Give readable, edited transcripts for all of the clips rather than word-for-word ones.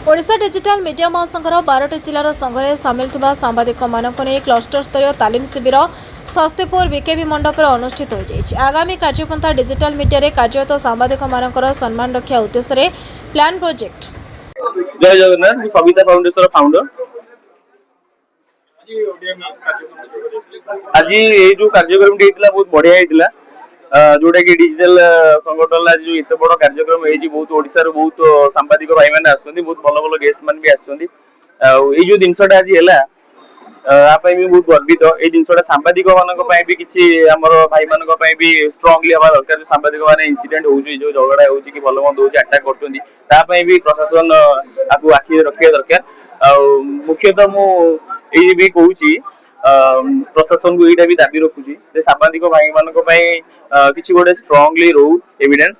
Odisha digital media महासंघर 12टी जिलार संघरे सामिल थिबा सांबादिक मानक नै क्लस्टर स्तरीय तालीम शिविर शास्त्रीपुर बीकेबी मंडप अनुष्ठित हो जाइछि। आगामी कार्यपंथा डिजिटल मीडिया रे कार्यरत सांबादिक मानकर सम्मान रक्षा उद्देश्य रे प्लान प्रोजेक्ट। जय जगन्नाथ सविता फाउंडेशन फाउंडर। आज ये जो कार्यक्रम बहुत बढ़िया होता जोटा कि डिजिटल संगठन आज जो एत बड़ कार्यक्रम बहुत ओडिशा रो बहुत सांबादिक भाई मैंने आसुँच बहुत भल भल गेस्ट मान भी आसुँच जो जिनसा आज है भी बहुत गर्वित ये जिनसा सांबादिक मान भी किसी आम भाई मान भी स्ट्रांगली हवा दरकार सांबादिक मैंने इनसीडेंट हो झगड़ा हो भल मंद हो आटाक कर प्रशासन आपको आखि रखा दरकार मुख्यतः मुझे कहूँ प्रशासन को यहाँ भी दाबी रखुची सांबादिक भाई मान किसी गोटे स्ट्रांगली रो एविडेंस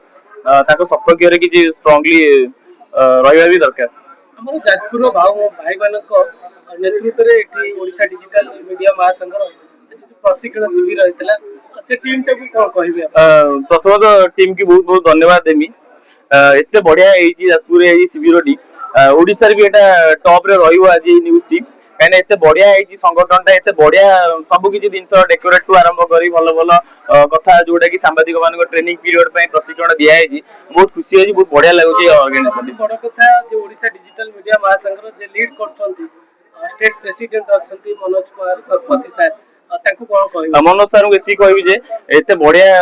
सपक्ष में किसी स्ट्रांगली रहा भी दरकार। हमर जाजपुर भाई मानक नेतृत्व रे ओडिशा डिजिटल मीडिया महासंघर प्रशिक्षण शिविर होता से टीम टा को कहबे प्रथम टीम की बहुत बहुत धन्यवाद देमी एते बढ़िया जाजपुर शिविर टी ओडिशा भी एटा टॉप रे रहिबो आज न्यूज टीम कहीं एत बढ़िया संगठन एत बढ़िया सब किसी जिन डेकोरेट टू आरंभ कर भल भल कथा जोटा कि सांबादिक मान ट्रेनिंग पीरियड प्रशिक्षण दिखाई बहुत खुशी है बहुत बढ़िया लगे ऑर्गेनाइजेशन बड़ कथा जो ओडिशा डिजिटल मीडिया महासंघर जे लीड करछंती स्टेट प्रेसिडेंट अछंती मनोज कुमार सरपति सर मनोज सर को कहबी एत बढ़िया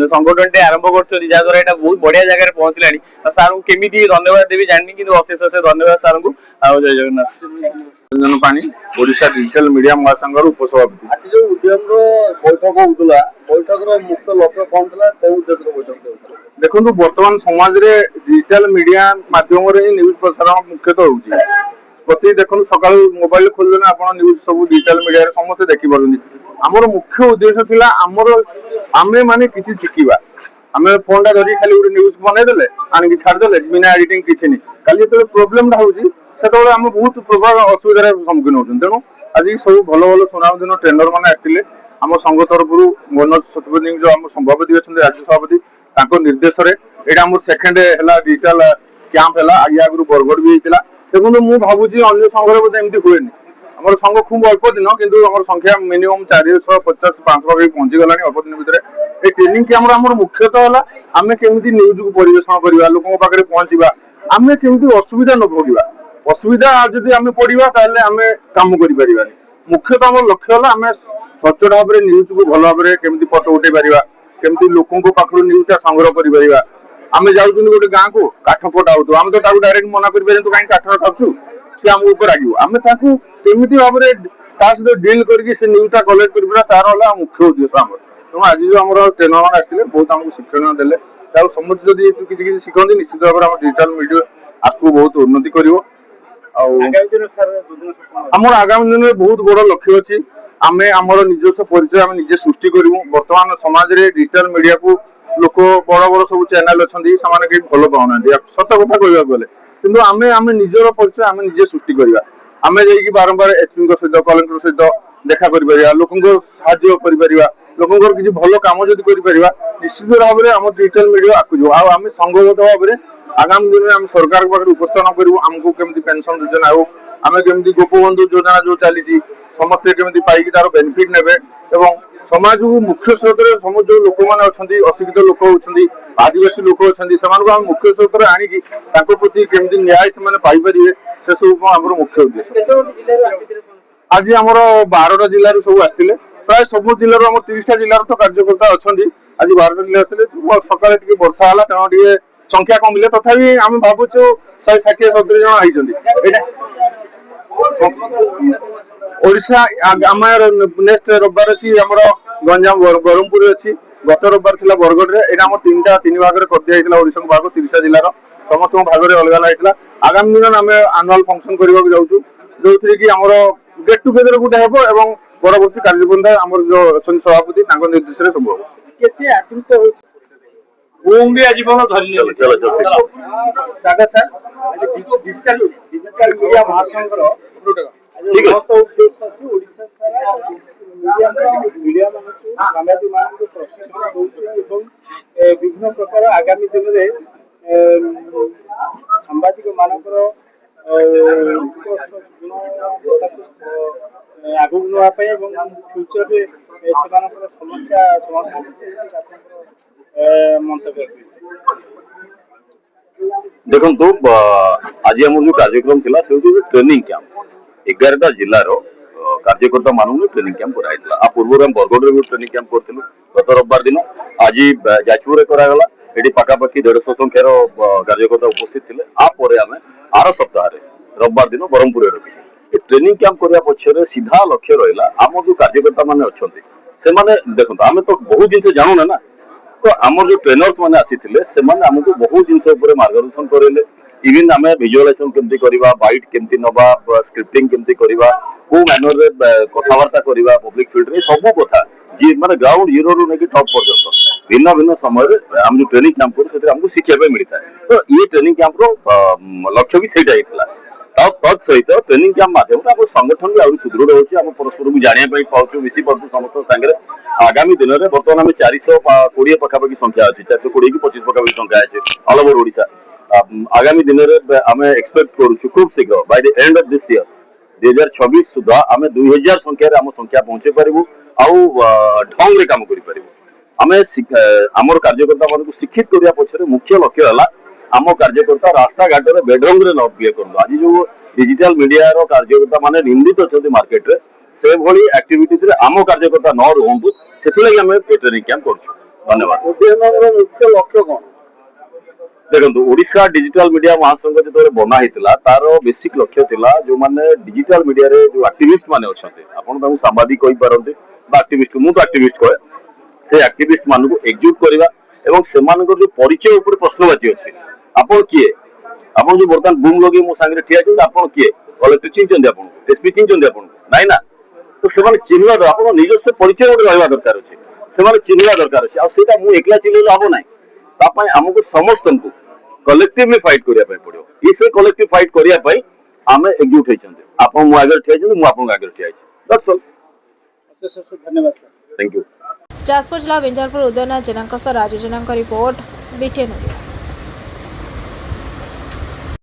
संगठन आरंभ कर जहाद्वारा बहुत बढ़िया जगह पहुंचला सर को केमी धन्यवाद देवी जानी कि अशेष अशेष धन्यवाद सर को जय जगन्नाथ। रंजन पाणी ओडिशा डिजिटल मीडिया महासंघर उपसभापति आज जो उद्यम बैठक होता बैठक मुख्य लक्ष्य कौन था कौ उद्देश्य बैठक देखो बर्तमान समाज रे डिजिटल मीडिया माध्यम न्यूज प्रसारण मुख्यतः होउची प्रति देखो सका मोबाइल खोल आप न्यूज सब डिजिटल मीडिया समस्त देखिपार आमर मुख्य उद्देश्य थिला आमे माने किसी शिखिबा आमे फोन टा धरी खाली न्यूज बनईदे आनिक छाड़दे बिना एडिटिंग किसी नहीं खाली जो प्रोब्लेम होउची से आम बहुत प्रभाव असुविधार सम्मुखीन होती तेणु आज सब भल भल सुनाम ट्रेनर मैंने आसते आम संघ तरफ मनोज शतपथी जो आम सभापति अच्छा राज्य सभापति निर्देश यहाँ आम सेकेंड है डिजिटल कैंप है आगे आगु बरगढ़ भी होता देखो मुझे भावुँ अन्य संघर बोधे एमती हुए आम संघ खूब अल्प दिन किंतु आम संख्या मिनिमम 450 500 पहुंचीगला अल्प दिन भितर ये ट्रेनिंग कैंप आम मुख्यतः है आम केमी न्यूज को परिवेशन करवा लोकों पाखे पहुंचा आम केमी असुविधा न भोगवा असुविधा जदि आम पड़ा ताले आम कम कर मुख्यतः आम लक्ष्य है आम सचोट भाव में न्यूज को भल भाव में फटो उठे पार केमती लोकों पाखु न्यूज संग्रह कर आम जाऊँ गोटे गाँव को काठ कटा हो आम तो डायरेक्ट मना कर कहीं काठ खाऊ सी आम रागो आम केमी भाव में सहित डिल करके न्यूज कलेक्ट कर तार है मुख्य उद्देश्य आम तेणु आज जो आम ट्रेनर मैंने आसते बहुत आमको शिक्षण देले समस्त जब किसी शिखती निश्चित भाव में आम डिजिटल मीडिया आपको बहुत उन्नति कर आमर आगामी दिन में बहुत बड़ लक्ष्य अच्छी आम आमर निजस्व परिचय आम निजे सृष्टि करूँ बर्तमान समाज रे डिजिटल मीडिया को लोक बड़ बड़ सब चैनल अच्छा से भल पाऊना सत कथा कहवाक गले कि आम आम निजर परिचय आम निजे सृष्टि करवा आम जा बारंबार एसपी सहित कलेक्टर सहित देखा कर लोक साहय लोक किसी भल कम जब कर निश्चित भाव में आम डिजिटल मीडिया आगे आम संघबद्ध भाव में आगामी दिन में आम सरकार पाखे उपस्थापन करूँ आमको केमती पेंशन योजना हो आम केमती गोपबंधु योजना जो चली समस्ते केमती पाई तार बेनिफिट नेबे एवं समाज को मुख्य स्रोत समझ जो लोक मैंने अच्छा अशिक्षित लोक होती आदिवासी लोक अच्छा मुख्य स्रोत आणिकी प्रति केमती न्याय से पाइपर से सब आम मुख्य उद्देश्य आज आम 12टा जिलूर सब आसते प्राय सब जिलूर आम 30टा जिलार तो कार्यकर्ता अच्छा आज 12टा जिला आसते सकाଳେ टे वर्षा है तेणु संख्या कमिले तथापि आम भावुँ 160 70 जन ओडिशा आम नेक्स्ट रविवार अच्छी आम गंजाम ब्रह्मपुर अच्छी गत रविवार थी बरगढ़ में यहाँ तीन भाग में कर दिया ओडिशा भाग 30टा जिलार समस्त भाग में अलग अलग होता आगामी दिन आम आनुआल फंक्शन करने जाऊँ जो थी कि आम गेट टुगेदर गोटे हे परवर्ती कार्यपंथा आम जो अच्छा सभापति निर्देश सब हम ओम भी आज धन्यवाद दादा सर डिजिटल मीडिया महासंघर ठीक है ओडिशा सारा मीडिया सामाजिक मान प्रशिक्षण विभिन्न प्रकार आगामी दिन में सांबादिक मानकर ମନ୍ତବ୍ୟ ଦେଖନ୍ତୁ ଆଜି ଆମର ଯୋଉ କାର୍ଯ୍ୟକ୍ରମ ଥିଲା ସେ ହଉଛି ଟ୍ରେନିଂ କ୍ୟାମ୍ପ 11ଟା ଜିଲ୍ଲାର କାର୍ଯ୍ୟକର୍ତ୍ତା ମାନଙ୍କୁ ଟ୍ରେନିଂ କ୍ୟାମ୍ପ କରାଯାଇଥିଲା। ଆ ପୂର୍ବରୁ ଆମେ ବରଗଡ଼ରେ ବି ଟ୍ରେନିଂ କ୍ୟାମ୍ପ କରିଥିଲୁ ଗତ ରବିବାର ଦିନ। ଆଜି ଯାଜପୁରରେ କରାଗଲା। ଏଠି ପାଖାପାଖି 150 ସଂଖ୍ୟାର କାର୍ଯ୍ୟକର୍ତ୍ତା ଉପସ୍ଥିତ ଥିଲେ। ଆ ପରେ ଆମେ ଆର ସପ୍ତାହରେ ରବିବାର ଦିନ ବ୍ରହ୍ମପୁରରେ ରଖିଛୁ। ଏ ଟ୍ରେନିଂ କ୍ୟାମ୍ପ କରିବା ପଛରେ ସିଧା ଲକ୍ଷ୍ୟ ରହିଲା ଆମର ଯୋଉ କାର୍ଯ୍ୟକର୍ତ୍ତା ମାନେ ଅଛନ୍ତି ସେମାନେ ଦେଖନ୍ତୁ ଆମେ ତ ବହୁତ ଜିନିଷ ଜାଣୁନା ନା, ତ ଆମର ଯୋଉ ଟ୍ରେନର୍ସ ମାନେ ଆସିଥିଲେ ସେମାନେ ଆମକୁ ବହୁତ ଜିନିଷ ଉପରେ ମାର୍ଗଦର୍ଶନ କରେଇଲେ। ଇଭିନ୍ ଆମେ ଭିଜୁଆଲାଇଜେସନ କେମିତି କରିବା, ବାଇଟ୍ କେମିତି ନବା, ସ୍କ୍ରିପ୍ଟିଂ କେମିତି କରିବା, କୋଉ ମ୍ୟାନରରେ କଥାବାର୍ତ୍ତା କରିବା ପବ୍ଲିକ ଫିଲ୍ଡରେ, ସବୁ କଥା ଯିଏ ମାନେ ଗ୍ରାଉଣ୍ଡ ଜିରୋରୁ ନେଇକି ଟପ୍ ପର୍ଯ୍ୟନ୍ତ ଭିନ୍ନ ଭିନ୍ନ ସମୟରେ ଆମେ ଯୋଉ ଟ୍ରେନିଂ କ୍ୟାମ୍ପ କରୁ ସେଥିରେ ଆମକୁ ଶିଖିବା ପାଇଁ ମିଳିଥାଏ। ତ ଇଏ ଟ୍ରେନିଂ କ୍ୟାମ୍ପର ଲକ୍ଷ୍ୟ ବି ସେଇଟା ହେଇଥିଲା। ତତ୍ ସହିତ ଟ୍ରେନିଂ କ୍ୟାମ୍ପ ମାଧ୍ୟମରେ ଆମ ସଂଗଠନ ବି ଆହୁରି ସୁଦୃଢ ହଉଛି। ଆମ ପରସ୍ପରକୁ ଜାଣିବା ପାଇଁ ପାଉଛୁ, ମିଶି ପାରୁଛୁ ସମସ୍ତଙ୍କ ସାଙ୍ଗରେ। ଆଗାମୀ ଦିନରେ ବର୍ତ୍ତମାନ ଆମେ 420 ପାଖାପାଖି ସଂଖ୍ୟା ଅଛି, 420 କି 25 ପାଖାପାଖି ସଂଖ୍ୟା ଅଛି ଅଲ୍ ଓଭର ଓଡ଼ିଶା। ଆଗାମୀ ଦିନରେ ଆମେ ଏକ୍ସପେକ୍ଟ କରୁଛୁ ଖୁବ୍ ଶୀଘ୍ର ବାଇ ଦି ଏଣ୍ଡ ଅଫ୍ ଦିସ୍ ଇୟର 2026 ସୁଦ୍ଧା ଆମେ 2000 ସଂଖ୍ୟାରେ ଆମ ସଂଖ୍ୟା ପହଞ୍ଚେଇ ପାରିବୁ ଆଉ ଢଙ୍ଗରେ କାମ କରିପାରିବୁ। ଆମେ ଆମର କାର୍ଯ୍ୟକର୍ତ୍ତା ମାନଙ୍କୁ ଶିକ୍ଷିତ କରିବା ପଛରେ ମୁଖ୍ୟ ଲକ୍ଷ୍ୟ ହେଲା ଆମ କାର୍ଯ୍ୟକର୍ତ୍ତା ରାସ୍ତାଘାଟରେ ବେଡରୁମରେ ନ ବିହେଭ୍ କରନ୍ତୁ। ଆଜି ଯୋଉ ଡିଜିଟାଲ ମିଡିଆର କାର୍ଯ୍ୟକର୍ତ୍ତା ମାନେ ନିନ୍ଦିତ ଅଛନ୍ତି ମାର୍କେଟରେ, ସେଭଳି ଆକ୍ଟିଭିଟିଜରେ ଆମ କାର୍ଯ୍ୟକର୍ତ୍ତା ନ ରୁହନ୍ତୁ, ସେଥିଲାଗି ଆମେ ଟ୍ରେନିଂ କ୍ୟାମ୍ପ କରୁଛୁ। ଧନ୍ୟବାଦ। ଉଦ୍ୟମର ମୁଖ୍ୟ ଲକ୍ଷ୍ୟ କଣ? ଦେଖନ୍ତୁ ଓଡିଶା ଡିଜିଟାଲ ମିଡିଆ ମହାସଂଘ ଯେତେବେଳେ ବନା ହେଇଥିଲା ତାର ବେସିକ ଲକ୍ଷ୍ୟ ଥିଲା ଯୋଉମାନେ ଡିଜିଟାଲ ମିଡିଆରେ ଯୋଉ ଆକ୍ଟିଭିଷ୍ଟ ମାନେ ଅଛନ୍ତି, ଆପଣ ତାଙ୍କୁ ସାମ୍ବାଦିକ କହିପାରନ୍ତି ବା ଆକ୍ଟିଭିଷ୍ଟ, ମୁଁ ତ ଆକ୍ଟିଭିଷ୍ଟ କହେ, ସେ ଆକ୍ଟିଭିଷ୍ଟ ମାନଙ୍କୁ ଏକଜୁଟ କରିବା ଏବଂ ସେମାନଙ୍କର ଯୋଉ ପରିଚୟ ଉପରେ ପ୍ରଶ୍ନବାଚୀ ଅଛି, ଆପଣ କିଏ, ଆପଣ ଯୋଉ ବର୍ତ୍ତମାନ ବୁମ୍ ଲଗେଇ ମୋ ସାଙ୍ଗରେ ଠିଆ ହେଇଛନ୍ତି, ଆପଣ କିଏ, କଲେକ୍ଟର ଚିହ୍ନିଛନ୍ତି, ଆପଣଙ୍କୁ ଏସପି ଚିହ୍ନିଛନ୍ତି, ଆପଣଙ୍କୁ ନାଇଁ ନା, ତ ସେମାନେ ଚିହ୍ନିବା ଆପଣ ନିଜସ୍ୱ ପରିଚୟ ଗୋଟେ ରହିବା ଦରକାର ଅଛି, ସେମାନେ ଚିହ୍ନିବା ଦରକାର ଅଛି। ଆଉ ସେଇଟା ମୁଁ ଏକଲା ଚିହ୍ନିଲେ ହବ ନାହିଁ, ତା ପାଇଁ ଆମକୁ ସମସ୍ତଙ୍କୁ କଲେକ୍ଟିଭଲି ଫାଇଟ୍ କରିବା ପାଇଁ ପଡିବ। ସେ କଲେକ୍ଟିଭ ଫାଇଟ୍ କରିବା ପାଇଁ ଆମେ ଏକଜୁଟ ହେଇଛନ୍ତି। ଆପଣ ମୋ ଆଗରେ ଠିଆ ହେଇଛନ୍ତି, ମୁଁ ଆପଣଙ୍କ ଆଗରେ ଠିଆ ହେଇଛି। That's all. ଧନ୍ୟବାଦ ସାର୍। Thank you. ଯାଜପୁର ଜିଲ୍ଲା ବିଞ୍ଝାରପୁର ଉଦୟନାଥ ଜେନାଙ୍କ ସହ ରାଜୁ ଜେନାଙ୍କ ରିପୋର୍ଟ, BTN ଓଡ଼ିଆ।